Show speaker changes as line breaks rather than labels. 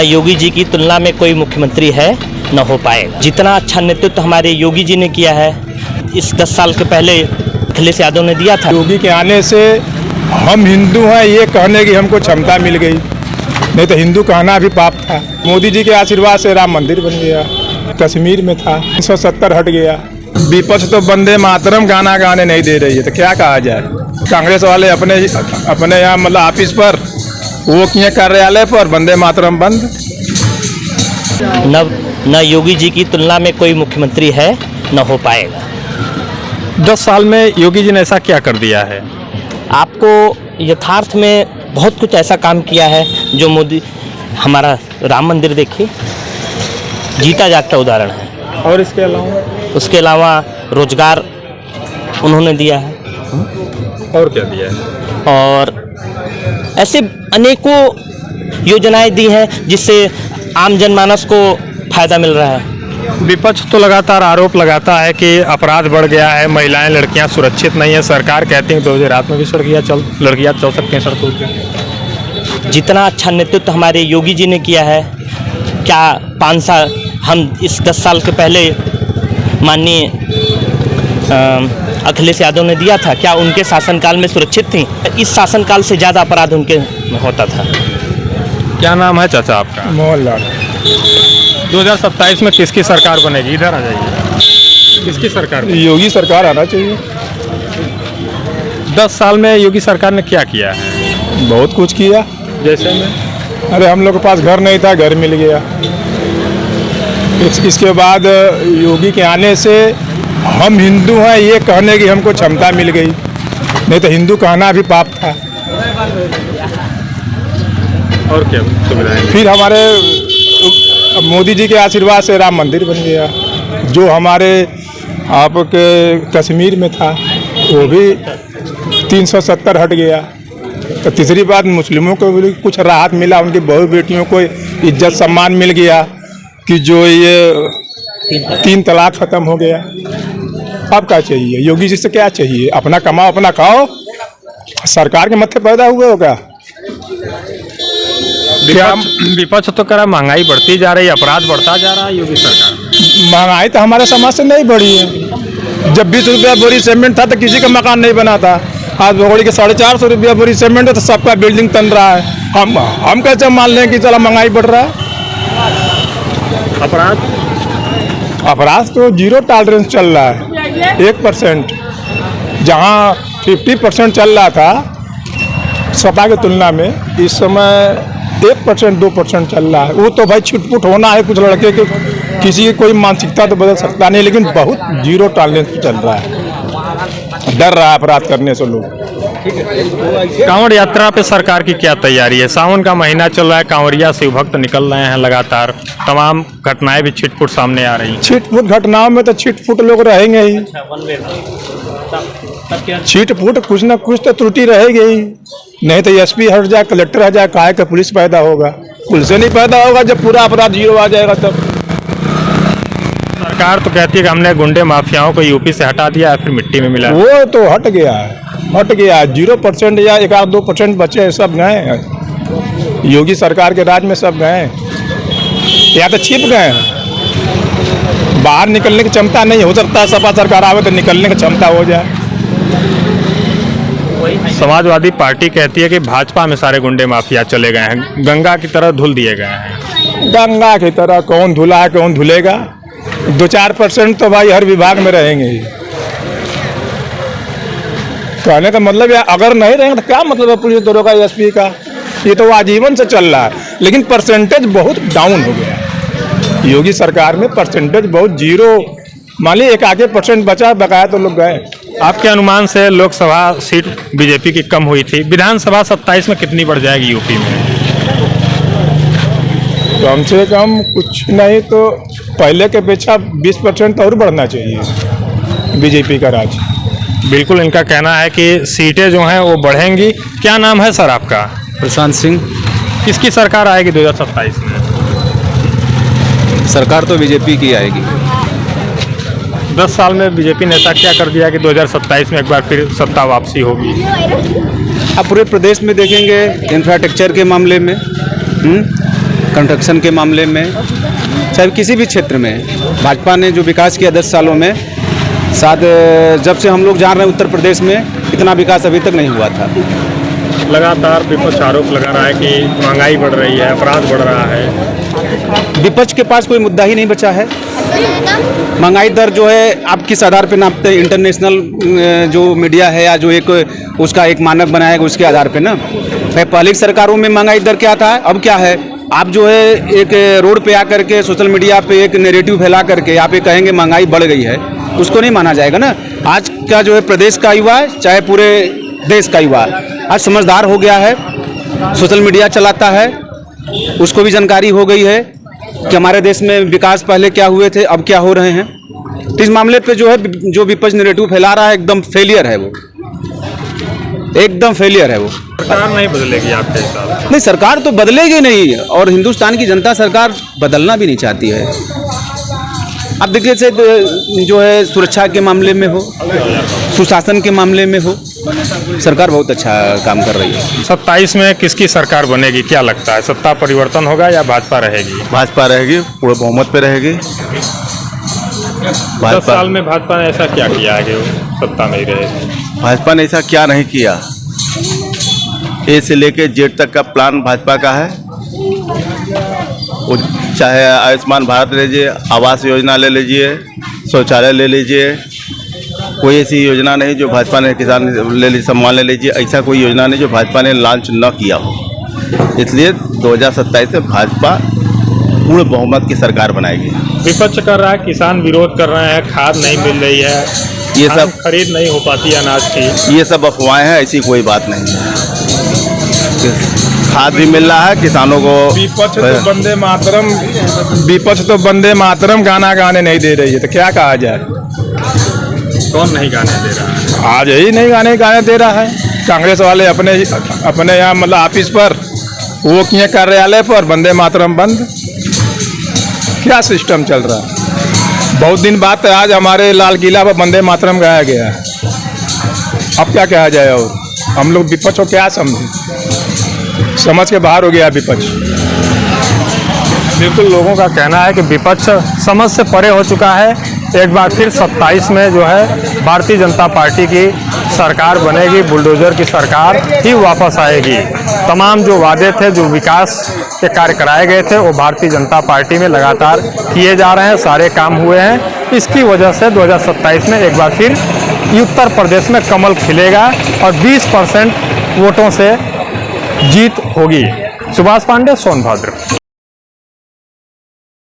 योगी जी की तुलना में कोई मुख्यमंत्री है न हो पाएगा। जितना अच्छा नेतृत्व हमारे योगी जी ने किया है, इस 10 साल के पहले अखिलेश यादव ने दिया था।
योगी के आने से हम हिंदू हैं ये कहने की हमको क्षमता मिल गई, नहीं तो हिंदू कहना भी पाप था। मोदी जी के आशीर्वाद से राम मंदिर बन गया, कश्मीर में था 170 हट गया। विपक्ष तो वंदे मातरम गाना गाने नहीं दे रही है, तो क्या कहा जाए। कांग्रेस वाले अपने यहाँ मतलब ऑफिस पर, वो किए कार्यालय पर वंदे मातरम बंद।
न योगी जी की तुलना में कोई मुख्यमंत्री है न हो पाएगा।
10 साल में योगी जी ने ऐसा क्या कर दिया है?
आपको यथार्थ में बहुत कुछ ऐसा काम किया है जो मोदी, हमारा राम मंदिर देखिए, जीता जागता उदाहरण है।
और
उसके अलावा रोजगार उन्होंने दिया है।
और क्या दिया है?
और ऐसे अनेकों योजनाएं दी हैं जिससे आम जनमानस को फायदा मिल रहा है।
विपक्ष तो लगातार आरोप लगाता है कि अपराध बढ़ गया है, महिलाएं लड़कियां सुरक्षित नहीं है। सरकार कहती है 2 रात में भी लड़कियां चल सकती हैं सड़कों पर।
जितना अच्छा नेतृत्व हमारे योगी जी ने किया है, क्या 5 साल हम इस 10 साल के पहले माननीय अखिलेश यादव ने दिया था, क्या उनके शासनकाल में सुरक्षित थी? इस शासनकाल से ज़्यादा अपराध उनके में होता था।
क्या नाम है चाचा आपका?
मोहनलाल।
2027 में किसकी सरकार बनेगी? इधर आ जाइए। किसकी सरकार?
योगी सरकार आना चाहिए।
10 साल में योगी सरकार ने क्या किया है?
बहुत कुछ किया।
जैसे में
अरे हम लोग के पास घर नहीं था, घर मिल गया। इसके बाद योगी के आने से हम हिंदू हैं ये कहने की हमको क्षमता मिल गई, नहीं तो हिंदू कहना भी पाप था।
और क्या सुविधाएं?
फिर हमारे मोदी जी के आशीर्वाद से राम मंदिर बन गया, जो हमारे आपके कश्मीर में था वो भी 370 हट गया। तो तीसरी बात, मुस्लिमों को भी कुछ राहत मिला, उनकी बहू बेटियों को इज्जत सम्मान मिल गया कि जो ये 3 तलाक खत्म हो गया। अब क्या चाहिए योगी जी से? क्या चाहिए? अपना कमाओ अपना खाओ। सरकार के मत्थे पैदा हुए हो क्या?
विपक्ष तो कह रहा महंगाई बढ़ती जा रही है, अपराध बढ़ता जा रहा है योगी सरकार।
महंगाई तो हमारे समाज से नहीं बढ़ी है। जब 20 रुपया बोरी सीमेंट था तो किसी का मकान नहीं बना था। आज भगोड़ी के 450 रुपया बोरी सीमेंट है तो सबका बिल्डिंग तन रहा है। हम कैसे मान लें कि चला महंगाई बढ़ रहा है? अपराध तो 0 टॉलरेंस चल रहा है, 1%। जहाँ 50% चल रहा था सपा की तुलना में, इस समय 1% 2% चल रहा है। वो तो भाई छुटपुट होना है, कुछ लड़के के किसी की कोई मानसिकता तो बदल सकता नहीं, लेकिन बहुत 0 टॉलरेंस पे चल रहा है। डर रहा है अपराध करने से लोग।
कांवड़ यात्रा पे सरकार की क्या तैयारी है? सावन का महीना चल रहा है, कांवड़िया शिव भक्त निकल रहे हैं लगातार, तमाम घटनाएं भी छिटपुट सामने आ रही हैं।
छिटपुट घटनाओं में तो छिटपुट लोग रहेंगे ही। छिटपुट कुछ ना कुछ तो त्रुटि रहेगी ही, नहीं तो एसपी हट जाए, कलेक्टर हट जाए, काहे का पुलिस पैदा होगा? पुलिस नहीं पैदा होगा जब पूरा अपराध 0 आ जाएगा तब।
सरकार तो कहती है कि हमने गुंडे माफियाओं को यूपी से हटा दिया, फिर मिट्टी में मिला।
वो तो हट गया है, 0% या 1-2% बचे, सब गए। योगी सरकार के राज में सब गए, या तो छिप गए। बाहर निकलने की क्षमता नहीं हो सकता। सपा सरकार आवे तो निकलने की क्षमता हो जाए।
समाजवादी पार्टी कहती है कि भाजपा में सारे गुंडे माफिया चले गए हैं, गंगा की तरह धुल दिए गए हैं।
गंगा की तरह कौन धुला है, कौन धुलेगा? 2-4% तो भाई हर विभाग में रहेंगे ही। कहने का मतलब है अगर नहीं रहेंगे तो क्या मतलब है पुलिस दरोगा एसपी का? ये तो आजीवन से चल रहा है, लेकिन परसेंटेज बहुत डाउन हो गया है। योगी सरकार में परसेंटेज बहुत 0, मान ली 1-1% बचा, बकाया तो लोग गए।
आपके अनुमान से लोकसभा सीट बीजेपी की कम हुई थी, विधानसभा 27 में कितनी बढ़ जाएगी यूपी में?
कम से कम कुछ नहीं तो पहले के अपेक्षा 20% और बढ़ना चाहिए बीजेपी का राज।
बिल्कुल, इनका कहना है कि सीटें जो हैं वो बढ़ेंगी। क्या नाम है सर आपका?
प्रशांत सिंह।
किसकी सरकार आएगी 2027 में?
सरकार तो बीजेपी की आएगी।
10 साल में बीजेपी ने ऐसा क्या कर दिया कि 2027 में एक बार फिर सत्ता वापसी होगी?
आप पूरे प्रदेश में देखेंगे इंफ्रास्ट्रक्चर के मामले में कंस्ट्रक्शन के मामले में, चाहे किसी भी क्षेत्र में भाजपा ने जो विकास किया 10 सालों में, शायद जब से हम लोग जान रहे हैं उत्तर प्रदेश में इतना विकास अभी तक नहीं हुआ था।
लगातार विपक्ष आरोप लगा रहा है कि महंगाई बढ़ रही है, अपराध बढ़ रहा है।
विपक्ष के पास कोई मुद्दा ही नहीं बचा है। महंगाई दर जो है आप किस आधार पे नापते हैं? इंटरनेशनल जो मीडिया है या जो एक उसका एक मानक बनाया है उसके आधार पे ना। पहले सरकारों में महंगाई दर क्या था, अब क्या है? आप जो है एक रोड पे आकर के सोशल मीडिया पे एक नैरेटिव फैला करके आप ये कहेंगे महंगाई बढ़ गई है, उसको नहीं माना जाएगा ना। आज का जो है प्रदेश का युवा है, चाहे पूरे देश का युवा आज समझदार हो गया है, सोशल मीडिया चलाता है, उसको भी जानकारी हो गई है कि हमारे देश में विकास पहले क्या हुए थे, अब क्या हो रहे हैं। तो इस मामले पे जो है जो विपक्ष नैरेटिव फैला रहा है एकदम फेलियर है, वो एकदम फेलियर है। वो
सरकार नहीं बदलेगी आपके हिसाब से?
नहीं, सरकार तो बदलेगी नहीं और हिंदुस्तान की जनता सरकार बदलना भी नहीं चाहती है। अब देखिए से जो है सुरक्षा के मामले में हो, सुशासन के मामले में हो, सरकार बहुत अच्छा काम कर रही है।
27 में किसकी सरकार बनेगी, क्या लगता है? सत्ता परिवर्तन होगा या भाजपा रहेगी?
भाजपा रहेगी, पूरे बहुमत पे रहेगी।
10 साल में भाजपा ने ऐसा क्या किया है कि वो सत्ता में ही रहेगी?
भाजपा ने ऐसा क्या नहीं किया। ए से लेके जेड तक का प्लान भाजपा का है। वो चाहे आयुष्मान भारत ले लीजिए, आवास योजना ले लीजिए, शौचालय ले लीजिए, कोई ऐसी योजना नहीं जो भाजपा ने किसान ले लीजिए, सम्मान ले लीजिए, ऐसा कोई योजना नहीं जो भाजपा ने लॉन्च न किया हो। इसलिए 2027 में भाजपा पूर्ण बहुमत की सरकार बनाएगी।
विपक्ष कर रहा है, किसान विरोध कर रहे हैं, खाद नहीं मिल रही है,
ये सब
खरीद नहीं हो पाती अनाज की।
ये सब अफवाहें हैं, ऐसी कोई बात नहीं है। खाद भी मिल रहा है किसानों को।
विपक्ष तो वंदे मातरम गाना गाने नहीं दे रही है, तो क्या कहा जाए?
कौन नहीं गाने दे रहा है?
आज ही नहीं गाने दे रहा है। कांग्रेस वाले अपने यहाँ मतलब ऑफिस पर, वो किए कार्यालय पर वंदे मातरम बंद। क्या सिस्टम चल रहा है? बहुत दिन बाद आज हमारे लाल किला पर वंदे मातरम गाया गया है। अब क्या कहा जाए? और हम लोग विपक्ष को क्या समझे? समझ के बाहर हो गया विपक्ष।
बिल्कुल, लोगों का कहना है कि विपक्ष समझ से परे हो चुका है। एक बार फिर 27 में जो है भारतीय जनता पार्टी की सरकार बनेगी, बुलडोजर की सरकार ही वापस आएगी। तमाम जो वादे थे, जो विकास के कार्य कराए गए थे, वो भारतीय जनता पार्टी में लगातार किए जा रहे हैं, सारे काम हुए हैं। इसकी वजह से 2027 में एक बार फिर उत्तर प्रदेश में कमल खिलेगा और 20% वोटों से जीत होगी। सुभाष पांडे, सोनभद्र।